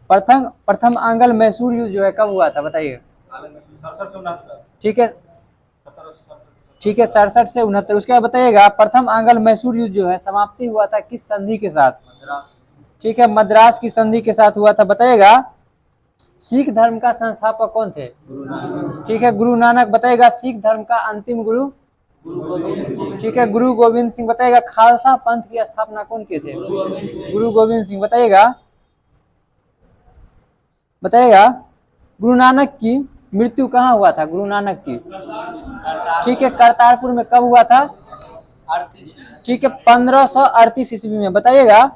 प्रथम प्रथम आंग्ल मैसूर युद्ध जो है कब हुआ था बताइए। ठीक है, ठीक है 67 से 69। उसके बाद बताइएगा प्रथम आंग्ल मैसूर युद्ध जो है समाप्ति हुआ था किस संधि के साथ। ठीक है, मद्रास की संधि के साथ हुआ था। बताइएगा सिख धर्म का संस्थापक कौन थे। ठीक है, गुरु नानक। बताइएगा सिख धर्म का अंतिम गुरु। ठीक है, गुरु गोविंद सिंह। बताइएगा खालसा पंथ की स्थापना कौन किए थे। गुरु गोविंद सिंह। बताइएगा गुरु नानक की मृत्यु कहाँ हुआ था। गुरु नानक की, ठीक है, करतारपुर में कब हुआ था। ठीक है, 1538 ईस्वी में। बताइएगा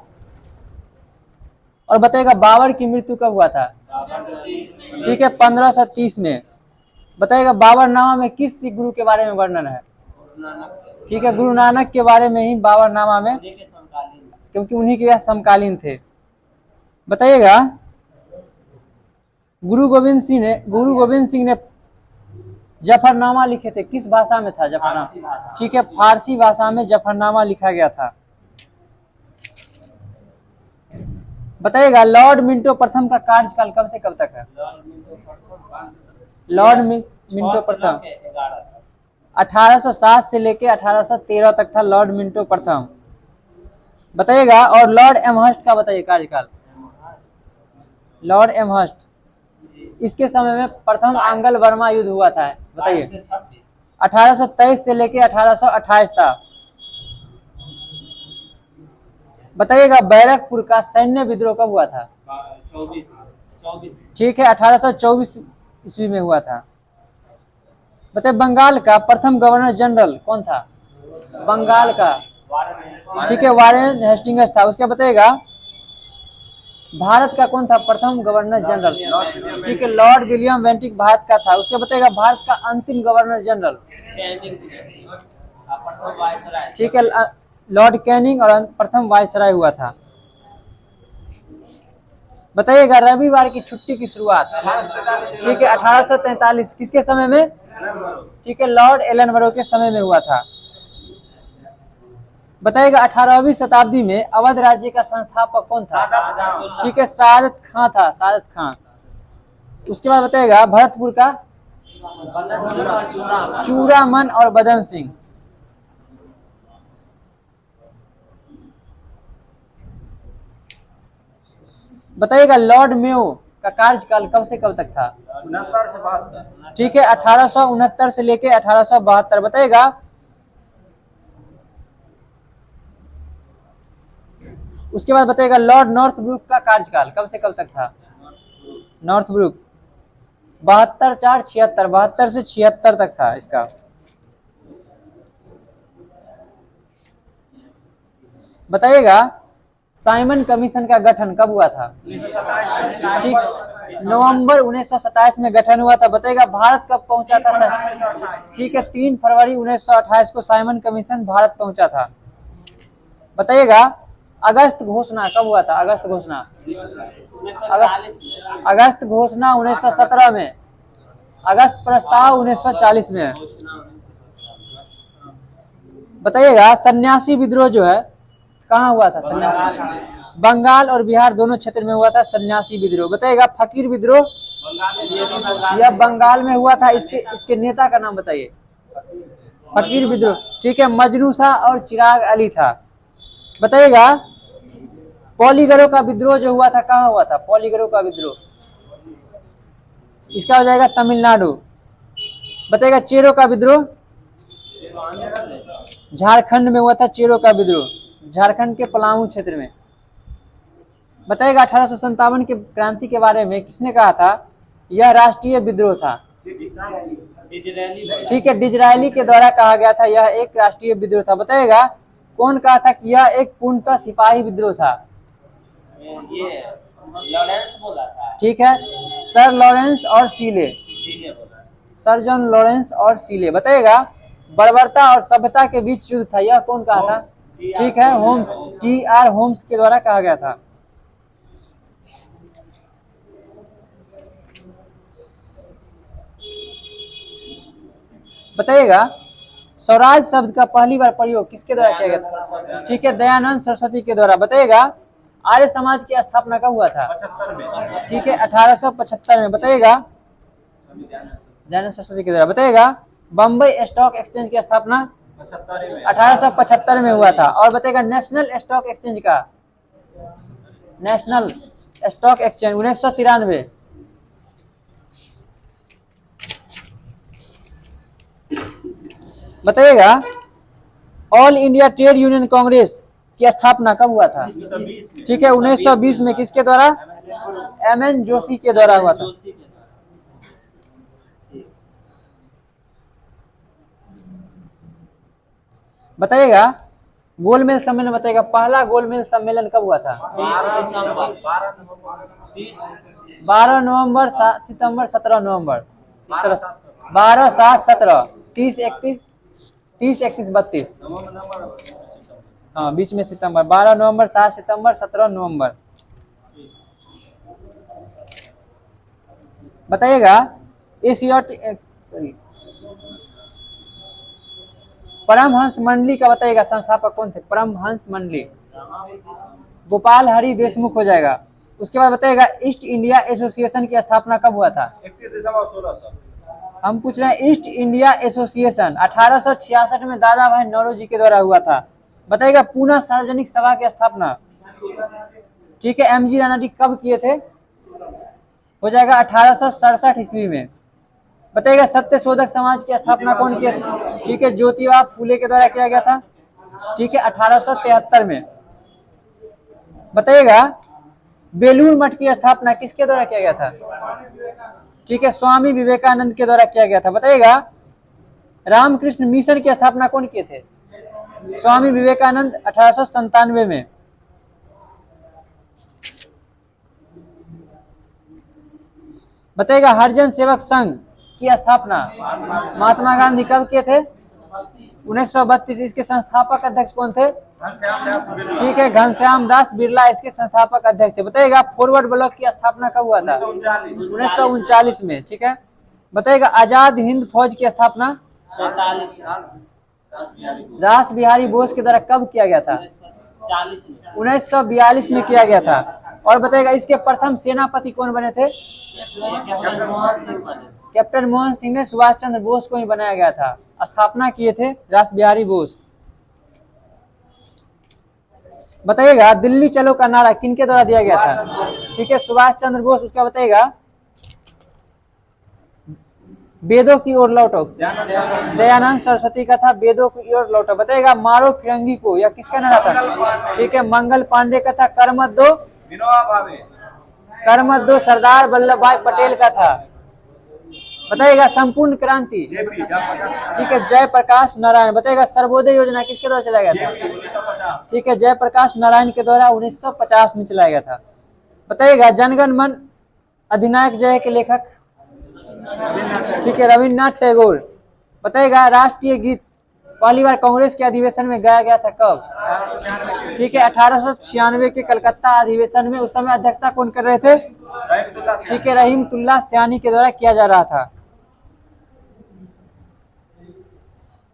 और बताइएगा बाबर की मृत्यु कब हुआ था। ठीक है, 1530 में। बताइएगा बाबरनामा में किस सिख गुरु के बारे में वर्णन है। ठीक है, गुरु नानक के बारे में ही बाबरनामा में, क्योंकि उन्हीं के यह समकालीन थे। बताइएगा गुरु गोविंद सिंह ने जफरनामा लिखे थे किस भाषा में था जफरनामा। ठीक है, फारसी भाषा में जफरनामा लिखा गया था। बताइएगा लॉर्ड मिंटो प्रथम का कार्यकाल कब से कब तक है। लॉर्ड मिंटो प्रथम 1807 से लेके 1813 तक था लॉर्ड मिंटो प्रथम। बताइएगा और लॉर्ड एमहर्स्ट का बताइए कार्यकाल। लॉर्ड एमहर्स्ट, इसके समय में प्रथम आंग्ल बर्मा युद्ध हुआ था। बताइए 1823 से लेके 1828 था। बताइएगा बैरकपुर का सैन्य विद्रोह कब हुआ था। 24। ठीक है, 1824 ईस्वी में हुआ था। बताइए बंगाल का प्रथम गवर्नर जनरल कौन था। बंगाल का, ठीक है, वारेन हेस्टिंग्स था। उसके बताइएगा भारत का कौन था प्रथम गवर्नर जनरल। ठीक है, लॉर्ड विलियम बेंटिक भारत का था। उसके बताइएगा भारत का अंतिम गवर्नर जनरल। ठीक है, लॉर्ड कैनिंग और प्रथम वायसराय हुआ था। बताइएगा रविवार की छुट्टी की शुरुआत। ठीक है, 1843 किसके समय में। ठीक है, लॉर्ड एलनबरो के समय में हुआ था। बताइएगा 18वीं शताब्दी में अवध राज्य का संस्थापक कौन था। ठीक है, सादत खां था, सादत खां। उसके बाद बताइएगा भरतपुर का चूड़ामन और बदन सिंह। बताइएगा लॉर्ड मेयो का कार्यकाल कब से कब तक था। 69 से 72। ठीक है, 1869 से लेके 1872। बताइएगा उसके बाद बताइएगा लॉर्ड नॉर्थब्रुक का कार्यकाल कब से कब तक था। नॉर्थब्रुक 72 से 76 तक था इसका। बताइएगा साइमन कमीशन का गठन कब हुआ था। ठीक, नवंबर 1927 में गठन हुआ था। बताइएगा भारत कब पहुंचा था। ठीक है, 3 फरवरी 1928 को साइमन कमीशन भारत पहुंचा था। बताइएगा अगस्त घोषणा कब हुआ था। अगस्त घोषणा 1917 में। अगस्त प्रस्ताव 1940 में। बताइएगा सन्यासी विद्रोह जो है कहाँ हुआ था। सन्यासी बंगाल और बिहार दोनों क्षेत्र में हुआ था सन्यासी विद्रोह। बताइएगा फकीर विद्रोह यह बंगाल में हुआ था। इसके नेता का नाम बताइए। फकीर विद्रोह, ठीक है, मजनू शाह और चिराग अली था। बताइएगा पॉलीगरों का विद्रोह जो हुआ था कहाँ हुआ था। पॉलीगरों का विद्रोह इसका हो जाएगा तमिलनाडु। बताइएगा चेरो का विद्रोह झारखंड में हुआ था। चेरो का विद्रोह झारखंड के पलामू क्षेत्र में। बताइएगा 1857 के क्रांति के बारे में किसने कहा था यह राष्ट्रीय विद्रोह था। ठीक है, डिजरायली के द्वारा कहा गया था यह एक राष्ट्रीय विद्रोह था। बताइएगा कौन कहा था कि यह एक पूर्णतः सिपाही विद्रोह था। ये लॉरेंस बोला था। ठीक है, सर लॉरेंस और सीले, सर जॉन लॉरेंस और सीले। बताइएगा बर्बरता और सभ्यता के बीच युद्ध था यह कौन कहा था। ठीक है, होम्स, टी.आर. होम्स के द्वारा कहा गया था। बताइएगा स्वराज शब्द का पहली बार प्रयोग किसके द्वारा किया गया था। ठीक है, दयानंद सरस्वती के द्वारा। बताइएगा आर्य समाज की स्थापना कब हुआ था? 75 में। ठीक है, 1875 में। बताइएगा दयानंद सरस्वती के द्वारा। बताइएगा बम्बई स्टॉक एक्सचेंज की स्थापना 1875 में हुआ था। और बताइएगा नेशनल स्टॉक एक्सचेंज का, नेशनल स्टॉक एक्सचेंज 1993। बताइएगा all India trade union Congress की स्थापना कब हुआ था? ठीक है, 1920 में। किसके द्वारा? एमएन जोशी के द्वारा हुआ था। बताइएगा गोलमेज सम्मेलन, बताइएगा पहला गोलमेज सम्मेलन कब हुआ था? 12 नवंबर, 7 सितंबर, 17 नवंबर, इस तरह से 12, 7, 17, 30, 31, 30, 31, 32। हाँ, बीच में सितंबर। 12 नवंबर, 7 सितंबर, 17 नवंबर। बताइएगा एशियाटिक सॉरी परमहंस मंडली का बताइएगा संस्थापक कौन थे? परमहंस मंडली गोपाल हरि देशमुख हो जाएगा। उसके बाद बताइएगा ईस्ट इंडिया एसोसिएशन की स्थापना कब हुआ था? 31 दिसंबर 1600। हम पूछ रहे हैं ईस्ट इंडिया एसोसिएशन 1866 में दादा भाई नौरोजी के द्वारा हुआ था। बताइएगा पूना सार्वजनिक सभा की स्थापना, ठीक है, एमजी रानाडी कब किए थे? हो जाएगा 1867 ईस्वी में। बताइएगा सत्य शोधक समाज की स्थापना कौन किया था? ठीक है, ज्योतिबा फूले के द्वारा किया गया था। ठीक है, 1873 में। बताइएगा बेलूर मठ की स्थापना किसके द्वारा किया गया था? ठीक है, स्वामी विवेकानंद के द्वारा किया गया था। बताइएगा रामकृष्ण मिशन की स्थापना कौन किए थे? स्वामी विवेकानंद 1897 में। बताइएगा हरिजन सेवक संघ की स्थापना महात्मा गांधी कब किए थे? 1932। इसके संस्थापक अध्यक्ष कौन थे? ठीक है, घनश्याम दास बिरला इसके संस्थापक अध्यक्ष थे। बताइएगा फॉरवर्ड ब्लॉक की स्थापना कब हुआ था? 1939 में। ठीक है, बताइएगा आजाद हिंद फौज की स्थापना रास बिहारी बोस के द्वारा कब किया गया था? 1942 में किया गया था। और बताइएगा इसके प्रथम सेनापति कौन बने थे? कैप्टन मोहन सिंह ने सुभाष चंद्र बोस को ही बनाया गया था। स्थापना किए थे रास बिहारी बोस। बताइएगा दिल्ली चलो का नारा किनके द्वारा दिया गया था? ठीक है, सुभाष चंद्र बोस। उसका बताइएगा वेदों की ओर लौटो, दयानंद सरस्वती का था वेदों की ओर लौटो। बताइएगा मारो फिरंगी को, या किसका नारा था? ठीक है, मंगल पांडे का था। कर्मत दो सरदार वल्लभ भाई पटेल का था। बताइएगा संपूर्ण क्रांति, ठीक है, जयप्रकाश नारायण। बताइएगा सर्वोदय योजना किसके द्वारा चलाया गया था? ठीक है, जयप्रकाश नारायण के द्वारा 1950 में चलाया गया था। बताइएगा जनगण मन अधिनायक जय के लेखक, ठीक है, रविन्द्रनाथ टैगोर। बताइएगा राष्ट्रीय गीत पहली बार कांग्रेस के अधिवेशन में गाया गया था कब? ठीक है, 1896 के कलकत्ता अधिवेशन में। उस समय अध्यक्षता कौन कर रहे थे? ठीक है, रहीमतुल्लाह सयानी के द्वारा किया जा रहा था।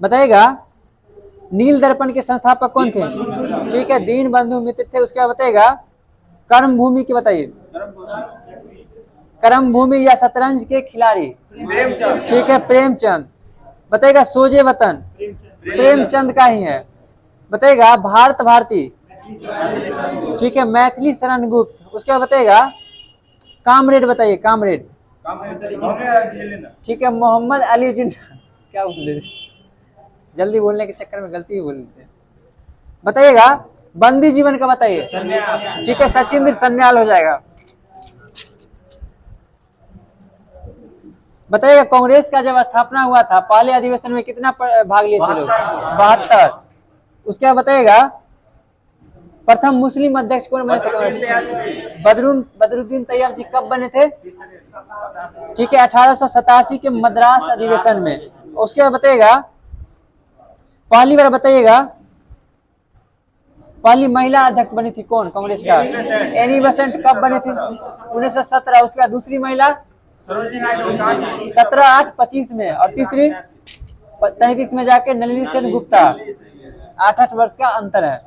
बताइएगा नील दर्पण के संस्थापक कौन थे? ठीक है, दीन बंधु मित्र थे। उसके बाद बताइएगा कर्म भूमि की बताइए, कर्म भूमि या शतरंज के खिलाड़ी, ठीक है, प्रेमचंद। बताइएगा सोजे वतन प्रेमचंद का ही है। बताइएगा भारत भारती, ठीक है, मैथिली शरण गुप्त। उसके बाद बताइएगा कामरेड, बताइए कामरेड, ठीक है, मोहम्मद अली जिन्ना। क्या बोल रहे, जल्दी बोलने के चक्कर में गलती ही बोल लेते। बताइएगा बंदी जीवन का बताइए, ठीक है, सचिंद्र सन्याल हो जाएगा। बताइएगा कांग्रेस का जब स्थापना हुआ था पहले अधिवेशन में कितना भाग लिए थे लोग? 72। उसके बाद बताइएगा प्रथम मुस्लिम अध्यक्ष कौन बने थे कांग्रेस? बदरुद्दीन तैयब जी कब बने थे? ठीक है, 1887 के मद्रास अधिवेशन में। उसके बाद बताइएगा पहली बार बताइएगा पहली महिला अध्यक्ष बनी थी कौन कांग्रेस का? एनी बेसेंट कब बनी थी? 1917। उसके बाद दूसरी महिला 17/8/25 में, और तीसरी 33 में जाके नलिनी सेन गुप्ता। 8-8 वर्ष का अंतर है।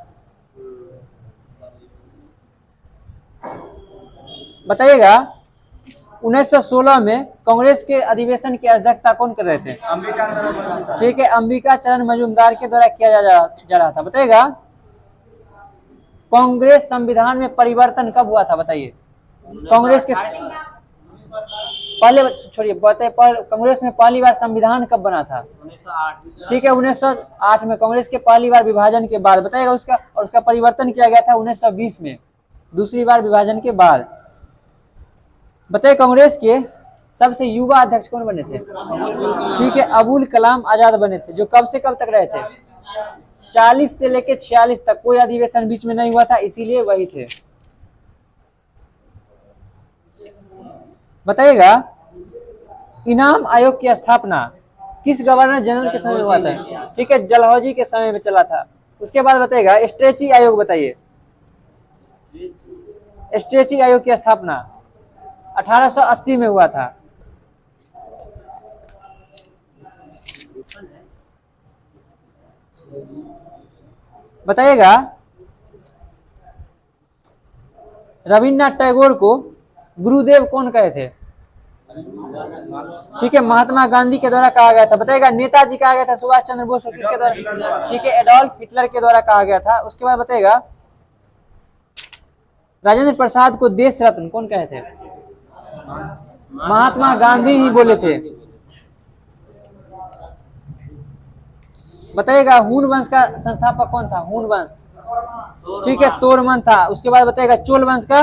बताइएगा 1916 में कांग्रेस के अधिवेशन की अध्यक्षता कौन कर रहे थे? ठीक है, अंबिका चरण मजूमदार के द्वारा किया जा रहा था। बताइएगा कांग्रेस संविधान में परिवर्तन कब हुआ था? बताइए कांग्रेस के पहले छोड़िए, बताइए कांग्रेस में पहली बार संविधान कब बना था? 1908। ठीक है, 1908 में कांग्रेस के पहली बार विभाजन के बाद। बताइएगा उसका परिवर्तन किया गया था 1920 में, दूसरी बार विभाजन के बाद। बताइए कांग्रेस के सबसे युवा अध्यक्ष कौन बने थे? ठीक है, अबुल कलाम आजाद बने थे, जो कब से कब तक रहे थे? 40 से लेकर 46 तक, कोई अधिवेशन बीच में नहीं हुआ था, इसीलिए वही थे। बताइएगा इनाम आयोग की स्थापना किस गवर्नर जनरल के समय में हुआ था? ठीक है, डलहौजी के समय में चला था। उसके बाद बताइएगा स्ट्रेची आयोग, बताइए स्ट्रेची आयोग की स्थापना 1880 में हुआ था। बताइएगा रविन्द्रनाथ टैगोर को गुरुदेव कौन कहे थे? ठीक है, महात्मा गांधी के द्वारा कहा गया था। बताइएगा नेताजी कहा गया था सुभाष चंद्र बोस किसके द्वारा? ठीक है, एडोल्फ हिटलर के द्वारा कहा गया था। उसके बाद बताइएगा राजेंद्र प्रसाद को देश रत्न कौन कहे थे? महात्मा गांधी ही बोले थे। बताइएगा हून वंश का संस्थापक कौन था? हून वंश, ठीक है, तोरमन था। उसके बाद बताइएगा चोल वंश का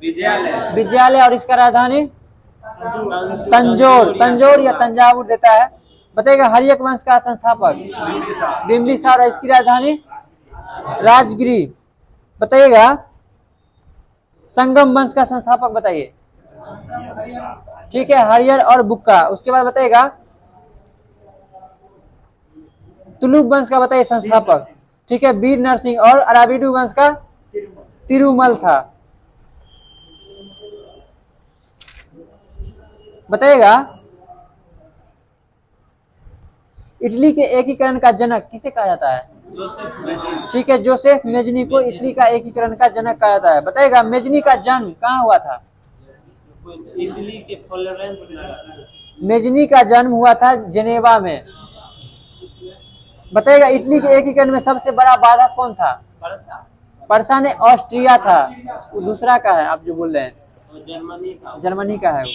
विजयालय, और इसका राजधानी तंजौर या तंजावुर देता है। बताइएगा हर्यक वंश का संस्थापक बिम्बिसार, और इसकी राजधानी राजगिरी। बताइएगा संगम वंश का संस्थापक बताइए। ठीक है, हरियर और बुक्का। उसके बाद बताइएगा तुलुक वंश का बताइए संस्थापक। ठीक है, वीर नरसिंह, और अराबिडू वंश का तिरुमल था। बताइएगा इटली के एकीकरण का जनक किसे कहा जाता है? ठीक है, जोसेफ मेजनी को इटली का एकीकरण का जनक कहा जाता है। बताइएगा मेजनी का जन्म कहाँ हुआ था? इटली के फ्लोरेंस में। मेजनी का जन्म हुआ था जेनेवा में। बताइएगा इटली के एकीकरण में सबसे बड़ा बाधक कौन था? पर्सा ने ऑस्ट्रिया था। वो दूसरा का है, आप जो बोल रहे हैं जर्मनी का है वो।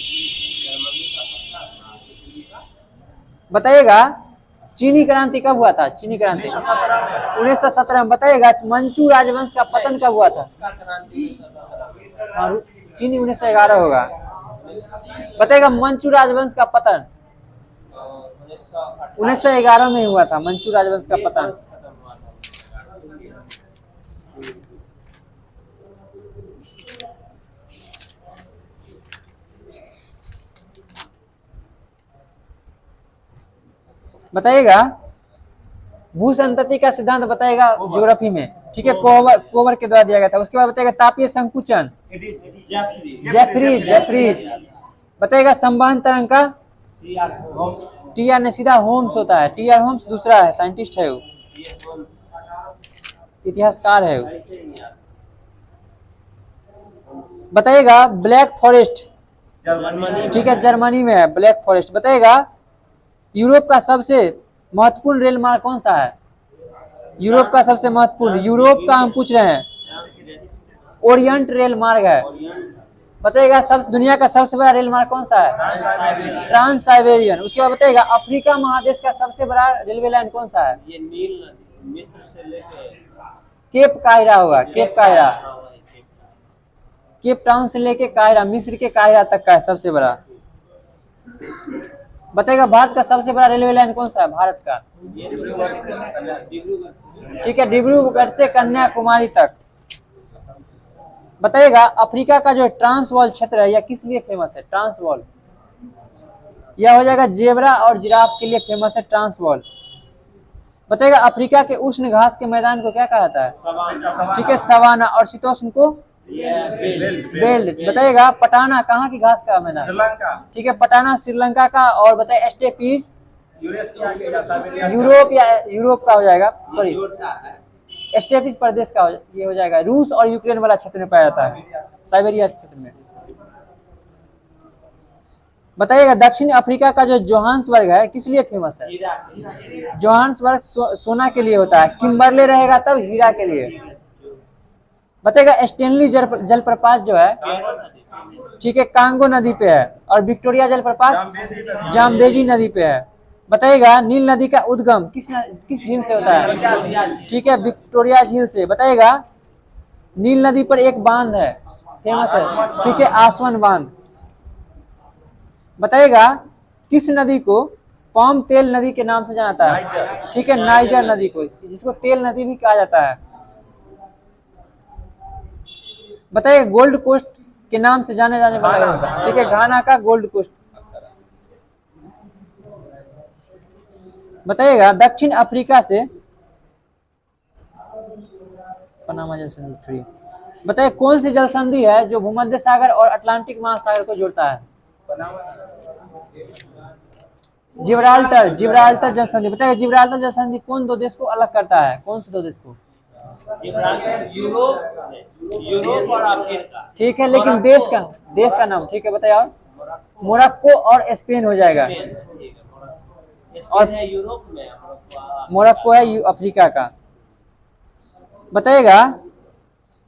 बताइएगा चीनी क्रांति कब हुआ था? चीनी क्रांति 1917 में। बताइएगा मंचू राजवंश का पतन कब हुआ था? चीनी 1911 होगा। बताइएगा मंचू राजवंश का पतन 1911 में हुआ था, मंचू राजवंश का पतन। बताइएगा भू संतति का सिद्धांत बताइएगा ज्योग्राफी में। ठीक है, कोवर के द्वारा दिया गया था। उसके बाद बताइएगा तापीय संकुचन जेफरीज। बताइएगा संवहन तरंग का टी आर ने सीधा होम्स होता है। टी आर होम्स दूसरा है, साइंटिस्ट है वो, इतिहासकार है वो। बताइएगा ब्लैक फॉरेस्ट, ठीक है, जर्मनी में है ब्लैक फॉरेस्ट। बताइएगा यूरोप का सबसे महत्वपूर्ण रेल मार्ग कौन सा है? यूरोप का सबसे महत्वपूर्ण, यूरोप का हम पूछ रहे हैं, ओरिएंट रेल मार्ग है। बताइएगा दुनिया का सबसे बड़ा रेल मार्ग कौन सा है? Trans Siberian. उसके बाद बताइएगा अफ्रीका महादेश का सबसे बड़ा रेलवे लाइन कौन सा है? ये नील नदी मिस्र से लेके केप कायरा होगा, केप कायरा। केप टाउन से लेके कायरा, मिस्र के कायरा तक का है सबसे बड़ा। बताइएगा भारत का सबसे बड़ा रेलवे लाइन कौन सा है? भारत का, ठीक है, डिब्रूगढ़ से कन्याकुमारी तक। बताइएगा अफ्रीका का जो ट्रांसवाल क्षेत्र है यह किस लिए फेमस है? ट्रांसवाल, यह हो जाएगा जेबरा और जिराफ के लिए फेमस है ट्रांसवाल। बताइएगा अफ्रीका के उष्ण घास के मैदान को क्या कहा जाता है? ठीक है, सवाना, और शीतोष्ण को बेल्ट। बताइएगा पटाना कहाँ की घास का मैदान? श्रीलंका। ठीक है, पटाना श्रीलंका का। और बताइए स्टेपीज यूरोप का हो जाएगा, सॉरी स्टेपीज प्रदेश का ये हो जाएगा। रूस और यूक्रेन वाला क्षेत्र में पाया जाता है, साइबेरिया क्षेत्र में। बताइएगा दक्षिण अफ्रीका का जो जोहान्सबर्ग है किस लिए फेमस है? हीरा जोहान्सबर्ग सोना के लिए होता है, किम्बरले रहेगा तब हीरा के लिए। बताइएगा स्टेनली जलप्रपात जो है, ठीक है, कांगो नदी पे है। और विक्टोरिया जलप्रपात जाम्बेजी नदी पे है। बताइएगा नील नदी का उद्गम किस झील से होता है? ठीक है, विक्टोरिया झील से। बताइएगा नील नदी पर एक बांध है, फेमस है, ठीक है, आसवन बांध। बताइएगा किस नदी को पाम तेल नदी के नाम से जाना जाता है? ठीक है, नाइजर नदी को, जिसको तेल नदी भी कहा जाता है। बताइए गोल्ड कोस्ट के नाम से जाने वाला, ठीक है, घाना का गोल्ड कोस्ट। बताइएगा दक्षिण अफ्रीका से पनामा जल संधि थ्री। बताइए कौन सी जल संधि है जो भूमध्य सागर और अटलांटिक महासागर को जोड़ता है? जिब्राल्टर जल संधि। बताइए जिब्राल्टर जल संधि कौन दो देश को अलग करता है? कौन से दो देश को? यूरोप और अफ्रीका। ठीक है, लेकिन देश का नाम, ठीक है, बताइए। और मोरक्को और स्पेन हो जाएगा। और है यूरोप में, मोरक्को है अफ्रीका का। बताइएगा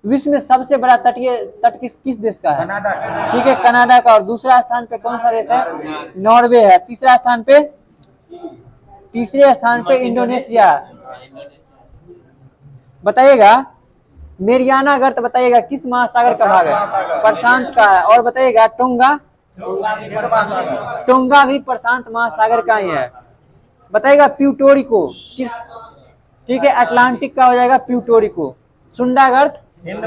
विश्व में सबसे बड़ा तट किस देश का है? ठीक है, कनाडा का। और दूसरा स्थान पे कौन सा देश है? नॉर्वे है। तीसरे स्थान पे इंडोनेशिया। बताइएगा मेरियाना गर्त, बताइएगा किस महासागर का भाग है? प्रशांत का है। और बताइएगा टोंगा भी प्रशांत महासागर का ही है। बताइएगा प्यूटोरिको किस, ठीक है, अटलांटिक का हो जाएगा प्यूटोरिको। सुंडागर्त हिंद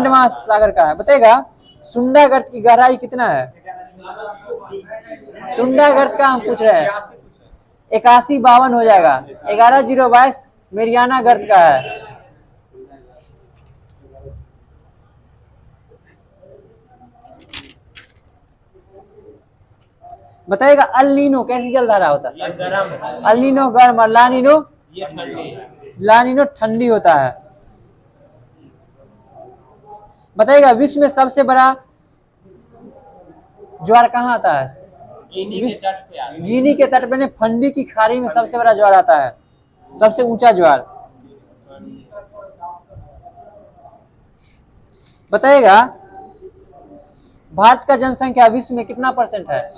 महासागर का है। बताइएगा सुंडागर्त की गहराई कितना है? सुंडागर्त का हम पूछ रहे हैं, 8152 हो जाएगा। 11022 मेरियाना गर्त का है। बताइएगा अल नीनो कैसी जलधारा होता है? अल नीनो गर्म और लानिनो ठंडी होता है। बताइएगा विश्व में सबसे बड़ा ज्वार कहाँ आता है? गिनी के तट पे, फंडी की खाड़ी में सबसे बड़ा ज्वार आता है, सबसे ऊंचा ज्वार। बताइएगा भारत का जनसंख्या विश्व में कितना परसेंट है?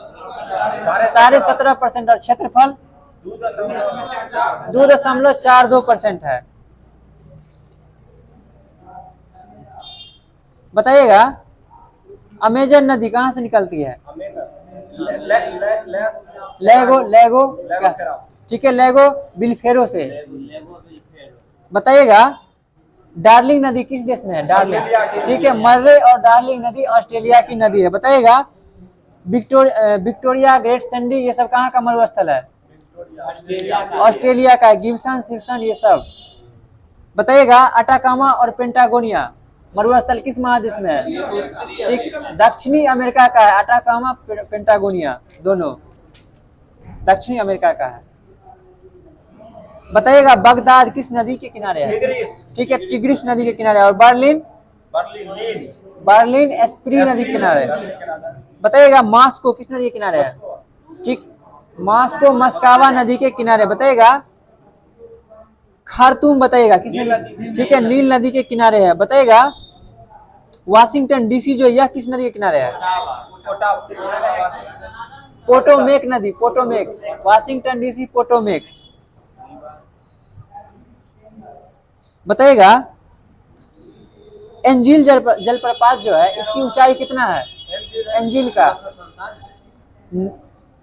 17.5%। और क्षेत्रफल 2.42% है। बताइएगा अमेजन नदी कहाँ से निकलती है? लेगो, ठीक है, लेगो बिलफेरो से। बताइएगा डार्लिंग नदी किस देश में है? डार्लिंग, ठीक है, मर्रे और डार्लिंग नदी ऑस्ट्रेलिया की नदी है। बताइएगा विक्टोरिया, ग्रेट सैंडी, ये सब कहाँ का मरुस्थल है? ऑस्ट्रेलिया का। गिब्सन, सिम्पसन, ये सब। बताइएगा अटाकामा और पेंटागोनिया मरुस्थल किस महादेश में है? ठीक, दक्षिणी अमेरिका का है। अटाकामा, पेंटागोनिया दोनों दक्षिणी अमेरिका का है। बताइएगा बगदाद किस नदी के किनारे है? ठीक है, टिग्रिस नदी के किनारे। और बर्लिन एस्प्री नदी के किनारे। बताइएगा मॉस्को किस नदी के किनारे है? ठीक, मॉस्को मस्कावा नदी के किनारे। बताइएगा खार्तूम, बताइएगा किस नदी? ठीक है, नील नदी के किनारे है। बताइएगा वाशिंगटन डीसी जो यह किस नदी के किनारे है? पोटोमेक नदी, पोटोमेक। Washington DC पोटोमेक। बताइएगा एंजिल जलप्रपात जो है इसकी ऊंचाई कितना है? एंजिल का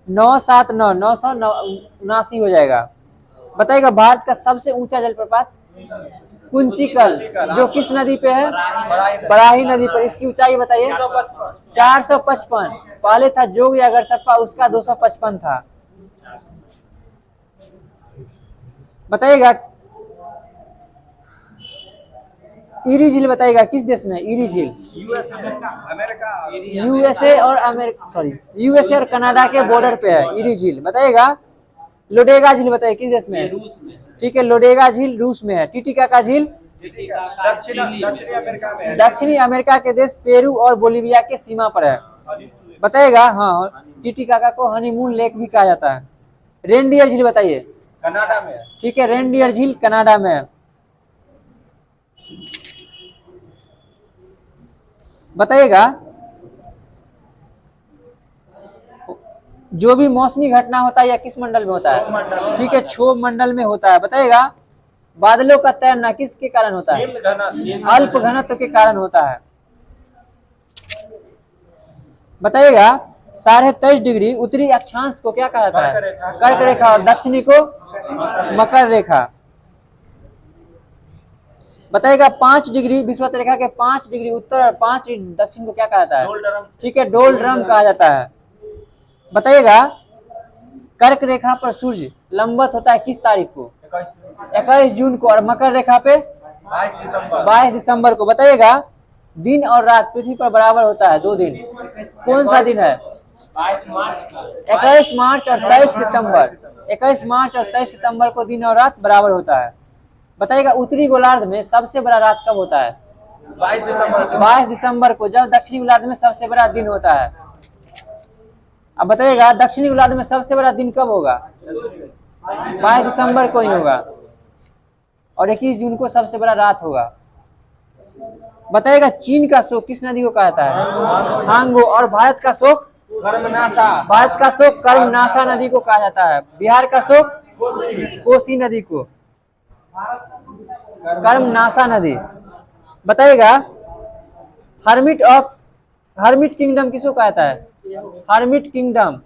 979 हो जाएगा। बताइएगा भारत का सबसे ऊंचा जलप्रपात कुंचिकल जो किस नदी पे है? बराही नदी पर। इसकी ऊंचाई बताइए। 455। पहले था जोग या गरसप्पा, उसका 255 था। बताइएगा ईरी झील, बताइएगा किस देश में? ईरी झील यूएसए और कनाडा के बॉर्डर पे है ईरी झील। बताइएगा लोडेगा झील, बताइए किस देश में है? ठीक है, लोडेगा झील रूस में है। टिटिका का झील दक्षिणी अमेरिका के देश पेरू और बोलिविया के सीमा पर है। बताइएगा हाँ, टीटीकाका को हनीमून लेक भी कहा जाता है। रेनडियर झील बताइए। कनाडा में है। ठीक है, रेनडियर झील कनाडा में है। बताइएगा जो भी मौसमी घटना होता है या किस मंडल में होता है? ठीक है, क्षोभ मंडल में होता है। बताइएगा बादलों का तैरना किसके कारण होता है? अल्प घनत्व के कारण होता है। बताइएगा 23.5 उत्तरी अक्षांश को क्या कहा जाता है? कर्क रेखा। और दक्षिणी को मकर रेखा। बताइएगा 5 डिग्री विषुवत रेखा के 5 डिग्री उत्तर और 5 दक्षिण को क्या कहा जाता है? ठीक है, डोलड्रम कहा जाता है। बताइएगा कर्क रेखा पर सूर्य लंबवत होता है किस तारीख को? 21 जून को। और मकर रेखा पे 22 दिसंबर को। बताइएगा दिन और रात पृथ्वी पर बराबर होता है 2 दिन, कौन सा दिन है? 22 मार्च का। 21 मार्च और 23 सितंबर। 21 मार्च और 23 सितंबर को दिन और रात बराबर होता है। बताइएगा उत्तरी गोलार्ध में सबसे बड़ा रात कब होता है? 22 दिसंबर को, जब दक्षिणी गोलार्ध में सबसे बड़ा दिन होता है। अब बताइएगा दक्षिणी गोलार्ध में सबसे बड़ा दिन कब होगा? 22 दिसंबर को ही होगा। और 21 जून को सबसे बड़ा रात होगा। बताइएगा चीन का शोक किस नदी को कहा जाता है? हांगो। और भारत का शोक? भारत का शोक कर्मनाशा नदी को कहा जाता है। बिहार का शोक? कोसी नदी को। कर्मनाशा नदी। बताइएगा हर्मिट किंगडम किसको कहा जाता है? Hermit kingdom.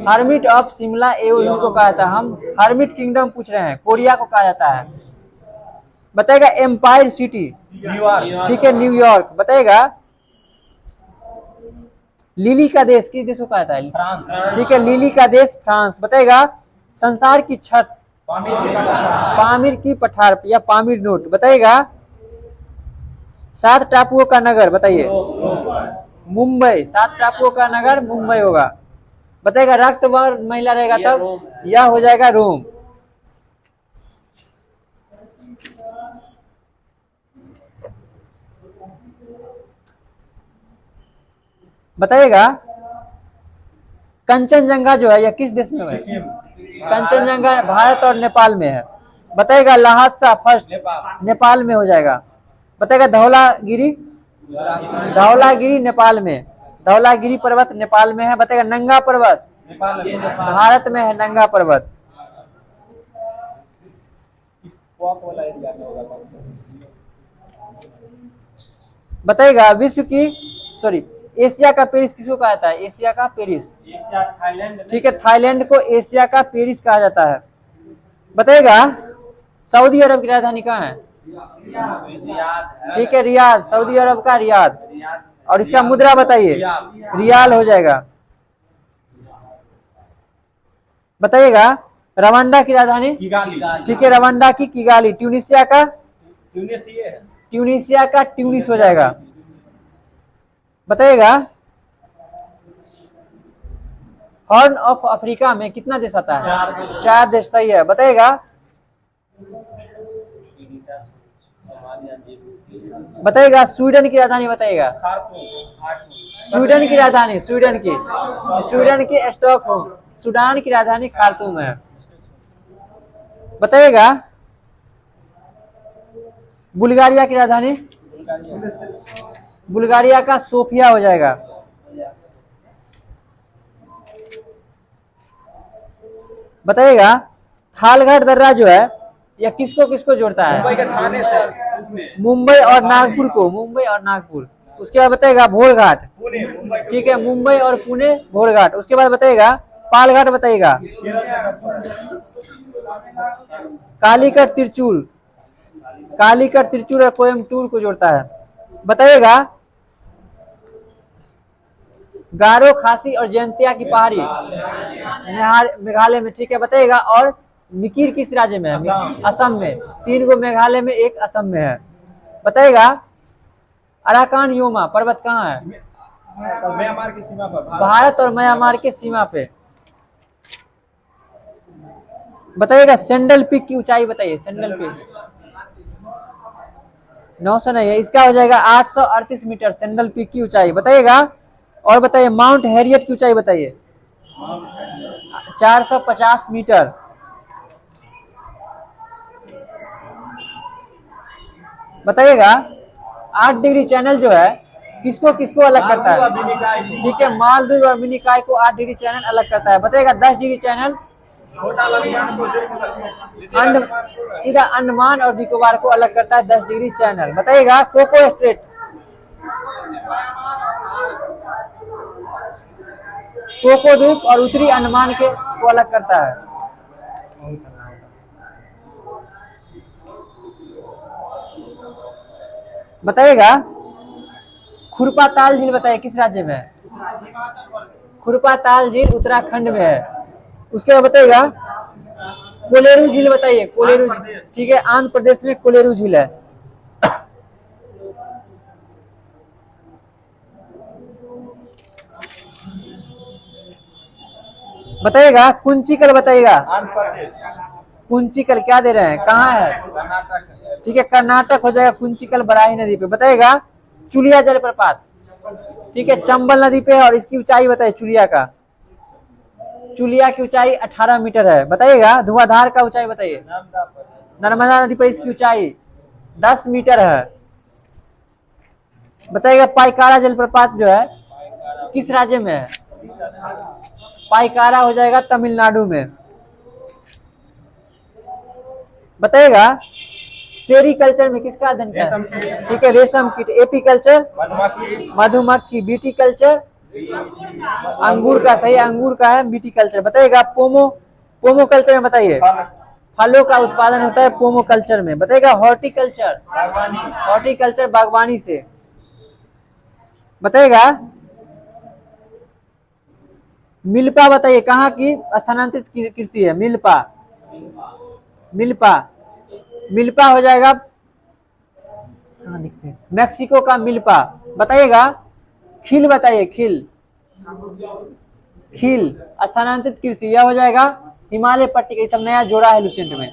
Hermit of Shimla एवं को कहा जाता है। हम हर्मिट किंगडम पूछ रहे हैं। कोरिया को कहा जाता है। बताइएगा एम्पायर सिटी? न्यूयॉर्क। ठीक है, न्यूयॉर्क। बताइएगा लिली का देश किस देश को कहा जाता है? फ्रांस। ठीक है, लिली का देश फ्रांस। बताइएगा संसार की छत? पामीर की पठार या पामीर नोट। बताइएगा 7 टापुओं का नगर बताइए। मुंबई। 7 टापुओं का नगर मुंबई होगा। बताइएगा रक्तवर्ण महिला रहेगा तब यह हो जाएगा रोम। बताइएगा कंचनजंगा जो है यह किस देश में है? कंचनजंगा भारत और नेपाल में है। बताइएगा लहासा फर्स्ट नेपाल में हो जाएगा। बताइएगा धौलागिरी नेपाल में। धौलागिरी पर्वत नेपाल में है। बताइएगा नंगा पर्वत भारत में है। नंगा पर्वत। बताइएगा एशिया का पेरिस किसको कहा जाता है? एशिया का पेरिस। ठीक है, थाईलैंड को एशिया का पेरिस कहा जाता है। बताइएगा सऊदी अरब की राजधानी कहाँ है? ठीक है, रियाद। सऊदी अरब का रियाद। और इसका मुद्रा बताइए। रियाल हो जाएगा। बताइएगा रवांडा की राजधानी? ठीक है, रवांडा की किगाली। ट्यूनिसिया का? ट्यूनिसिया का ट्यूनिस हो जाएगा। बताइएगा हॉर्न ऑफ अफ्रीका में कितना देश आता है? 4 देश। सही है। बताइएगा स्वीडन की राजधानी बताइएगा। स्वीडन की राजधानी स्वीडन की स्टॉकहोम। सूडान की राजधानी खार्तूम है। बताइएगा बुल्गारिया की राजधानी? बुल्गारिया का सोफिया हो जाएगा। बताइएगा थालघाट दर्रा जो है यह किसको किसको जोड़ता है? मुंबई और नागपुर को। मुंबई और नागपुर। उसके बाद बताइएगा भोरघाट। ठीक है, मुंबई और पुणे भोरघाट। उसके बाद बताइएगा पालघाट। बताइएगा कालीकट तिरचूर। कालीकट तिरचूर और कोयम्बटूर को जोड़ता है। बताइएगा गारो, खासी और जयंतिया की पहाड़ी मेघालय में। ठीक है, बताइएगा और मिकिर किस राज्य में है? असम में। 3 गो मेघालय में, 1 असम में है। बताइएगा अराकान योमा पर्वत कहाँ है? म्यांमार की सीमा पर। भारत और म्यांमार की सीमा पे। बताइएगा सेंडल पीक की ऊंचाई बताइए। सेंडल पीक 900 नहीं है, इसका हो जाएगा 838 मीटर सेंडल पीक की ऊंचाई। बताइएगा और बताइए माउंट हैरियट की ऊंचाई बताइए। 450 मीटर। बताइएगा 8 डिग्री चैनल जो है किसको किसको अलग करता है? ठीक है, मालदीव और मिनिकॉय को 8 डिग्री चैनल अलग करता है। बताइएगा 10 डिग्री चैनल छोटा अंडमान को सीधा अंडमान और निकोबार को अलग करता है 10 डिग्री चैनल। बताइएगा कोको स्ट्रेट, कोको द्वीप और उत्तरी अंडमान के को अलग करता है। बताइएगा खुरपा ताल झील बताइए किस राज्य में है? खुरपा ताल झील उत्तराखंड में है। उसके बाद बताइएगा कोलेरू झील बताइए। कोलेरू, ठीक है, आंध्र प्रदेश में कोलेरू झील है। बताइएगा कुंचिकल बताइएगा। आंध्र प्रदेश, कुंचिकल क्या दे रहे हैं, कहाँ है? कर्नाटक। ठीक है, कर्नाटक हो जाएगा कुंचिकल बराही नदी पे। बताइएगा चुलिया जलप्रपात, ठीक है, चंबल नदी पे है और इसकी ऊंचाई बताइए चुलिया का। चुलिया की ऊंचाई 18 मीटर है। बताइएगा धुआंधार का ऊंचाई बताइए। नर्मदा नदी पर इसकी ऊंचाई 10 मीटर है। बताइएगा पाइकारा जलप्रपात जो है किस राज्य में है? पाइकारा हो जाएगा तमिलनाडु में। बताइएगा सेरीकल्चर में किसका अध्ययन है? ठीक है, रेशम कीट। एपीकल्चर मधुमक्खी। बीटीकल्चर अंगूर का, सही अंगूर का है बीटी कल्चर। बताइएगा पोमो कल्चर में बताइए फलों का उत्पादन होता है पोमो कल्चर में। बताइएगा हॉर्टिकल्चर बागवानी से। बताइएगा मिल्पा बताइए कहाँ की स्थानांतरित कृषि है? मिल्पा हो जाएगा, कहाँ दिखते हैं, मैक्सिको का मिल्पा। बताइएगा खील बताइए। खील स्थानांतरित कृषि, यह हो जाएगा हिमालय पट्टी का। सब नया जोड़ा है लुसेंट में।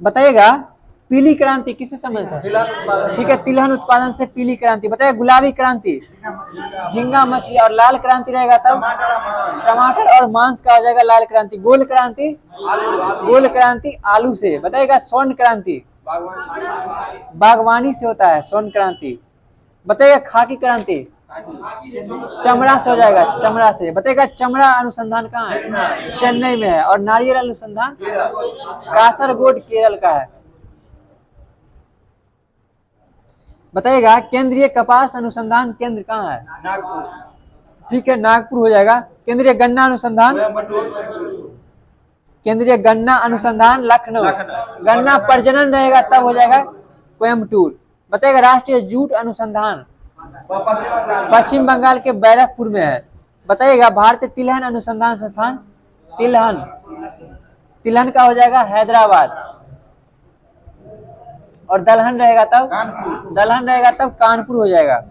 बताइएगा पीली क्रांति किससे संबंधित है? ठीक है, तिलहन उत्पादन से पीली क्रांति। बताइए गुलाबी क्रांति झींगा मछली और लाल क्रांति रहेगा तब टमाटर और मांस का हो जाएगा लाल क्रांति। गोल क्रांति आलू से। बताइएगा स्वर्ण क्रांति बागवानी से होता है स्वर्ण क्रांति। बताइएगा खाकी क्रांति चमड़ा से हो जाएगा, चमड़ा से। बताइएगा चमड़ा अनुसंधान कहाँ है? चेन्नई में है। और नारियल अनुसंधान कासरगोड केरल का है। बताइएगा केंद्रीय कपास अनुसंधान केंद्र कहाँ है? ठीक है, नागपुर हो जाएगा। केंद्रीय गन्ना अनुसंधान लखनऊ। गन्ना प्रजनन रहेगा तब हो जाएगा कोयम्बटूर। बताइएगा राष्ट्रीय जूट अनुसंधान पश्चिम बंगाल के बैरकपुर में है। बताइएगा भारतीय तिलहन अनुसंधान संस्थान तिलहन का हो जाएगा हैदराबाद। और दलहन रहेगा तब कानपुर हो जाएगा।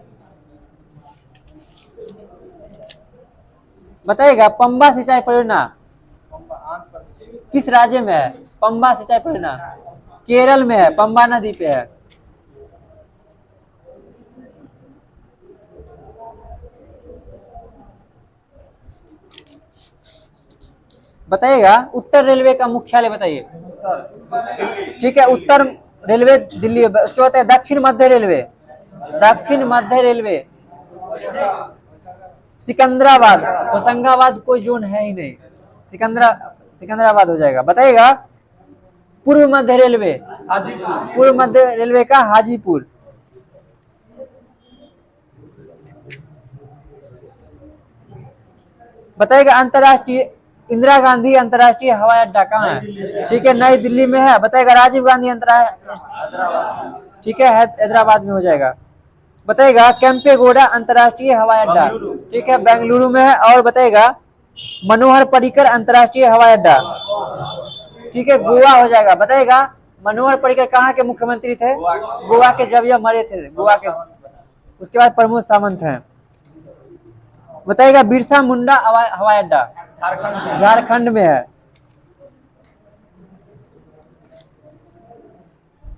बताइएगा पंबा सिंचाई परियोजना किस राज्य में है? पंबा सिंचाई परियोजना केरल में है, पंबा नदी पे है। बताइएगा उत्तर रेलवे का मुख्यालय बताइए। ठीक है, उत्तर रेलवे दिल्ली। उसके बाद दक्षिण मध्य रेलवे सिकंदराबाद। होशंगाबाद कोई जोन है ही नहीं, सिकंदराबाद हो जाएगा। बताइएगा पूर्व मध्य रेलवे का हाजीपुर। बताइएगा अंतरराष्ट्रीय इंदिरा गांधी अंतर्राष्ट्रीय हवाई अड्डा कहाँ है? ठीक है, नई दिल्ली में है। बताइएगा राजीव गांधी अंतर्राष्ट्रीय, ठीक है, हैदराबाद में हो जाएगा। बताइएगा केम्पेगौड़ा अंतर्राष्ट्रीय हवाई अड्डा, ठीक है, बेंगलुरु में है। और बताइएगा मनोहर पर्रिकर अंतर्राष्ट्रीय हवाई अड्डा, ठीक है, गोवा हो जाएगा। बताइएगा मनोहर पर्रिकर कहाँ के मुख्यमंत्री थे? गोवा के, जब यह मरे थे गोवा के। उसके बाद प्रमोद सावंत हैं। बताइएगा बिरसा मुंडा हवाई अड्डा झारखंड में है।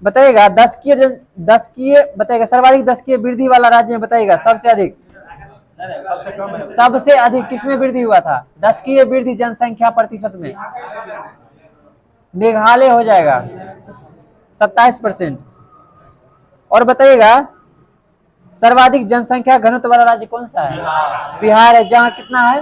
बताइएगा बताइएगा सर्वाधिक 10 की वृद्धि वाला राज्य में बताइएगा सबसे अधिक। नहीं सबसे कम है। सबसे अधिक किसमें वृद्धि हुआ था 10 की वृद्धि जनसंख्या प्रतिशत में? मेघालय हो जाएगा 27%। और बताइएगा सर्वाधिक जनसंख्या घनत्व वाला राज्य कौन सा है? बिहार है, जहाँ कितना है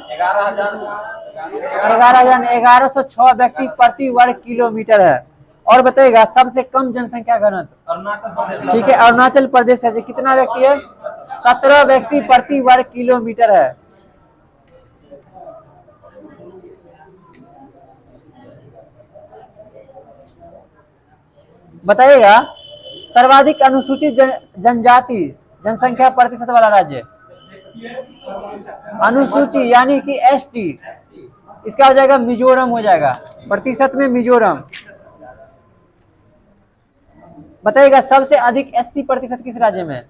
11,1106 व्यक्ति प्रति वर्ग किलोमीटर है। और बताइएगा सबसे कम जनसंख्या घनत्व? अरुणाचल प्रदेश। ठीक है, अरुणाचल प्रदेश है, जो कितना व्यक्ति है? 17 व्यक्ति प्रति वर्ग किलोमीटर है। बताइएगा सर्वाधिक अनुसूचित जनजाति जनसंख्या प्रतिशत वाला राज्य? अनुसूची यानी कि एसटी, इसका हो जाएगा मिजोरम हो जाएगा, प्रतिशत में मिजोरम। बताइएगा सबसे अधिक 80% किस राज्य में?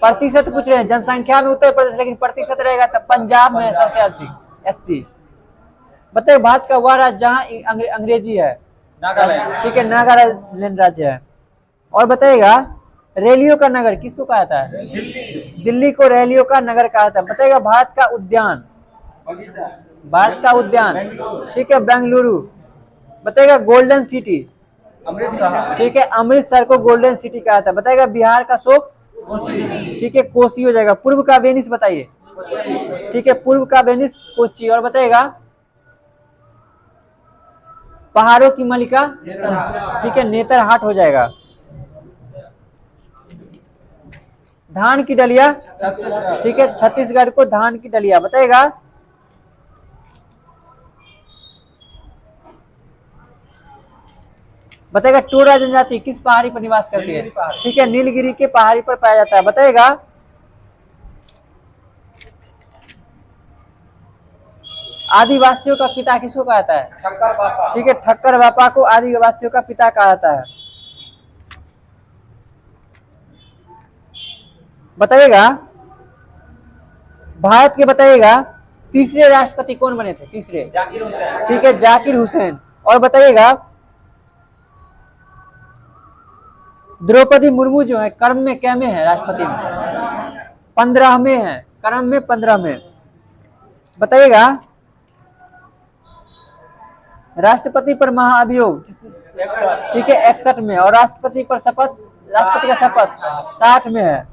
प्रतिशत पूछ रहे हैं, जनसंख्या में उत्तर प्रदेश, लेकिन प्रतिशत रहेगा तो पंजाब में सबसे अधिक 80। बताइए भारत का वह राज्य जहाँ अंग्रेजी है? नागालैंड। ठीक है, नागालैंड राज्य है। और बताइएगा रेलियो का नगर किसको कहा जाता है? दिल्ली को रेलियो का नगर कहा जाता है। बताइएगा भारत का उद्यान? बगीचा। भारत का उद्यान बेंगलुरु। ठीक है बेंगलुरु। बताइएगा गोल्डन सिटी? अमृतसर। ठीक है, अमृतसर को गोल्डन सिटी कहा जाता है। बताइएगा बिहार का शोक? ठीक है, कोसी हो जाएगा। पूर्व का वेनिस बताइए? ठीक है, पूर्व का वेनिस कोच्चि। और बताइएगा पहाड़ों की मलिका? ठीक है, नेतरहाट हो जाएगा। धान की डलिया? ठीक है, छत्तीसगढ़ को धान की डलिया। बताइएगा टोडा जनजाति किस पहाड़ी पर निवास करती है? ठीक है, नीलगिरी के पहाड़ी पर पाया जाता है। बताइएगा आदिवासियों का पिता किसको कहा जाता है? ठक्कर बापा। ठीक है, ठक्कर बापा को आदिवासियों का पिता कहा जाता है। बताइएगा भारत के बताइएगा तीसरे राष्ट्रपति कौन बने थे? तीसरे? जाकिर हुसैन। ठीक है, जाकिर हुसैन। और बताइएगा द्रौपदी मुर्मू जो है क्रम में क्या में है? राष्ट्रपति में 15 में है, क्रम में 15 में। बताइएगा राष्ट्रपति पर महाअभियोग? ठीक है, 61 में। और राष्ट्रपति का शपथ 60 में है।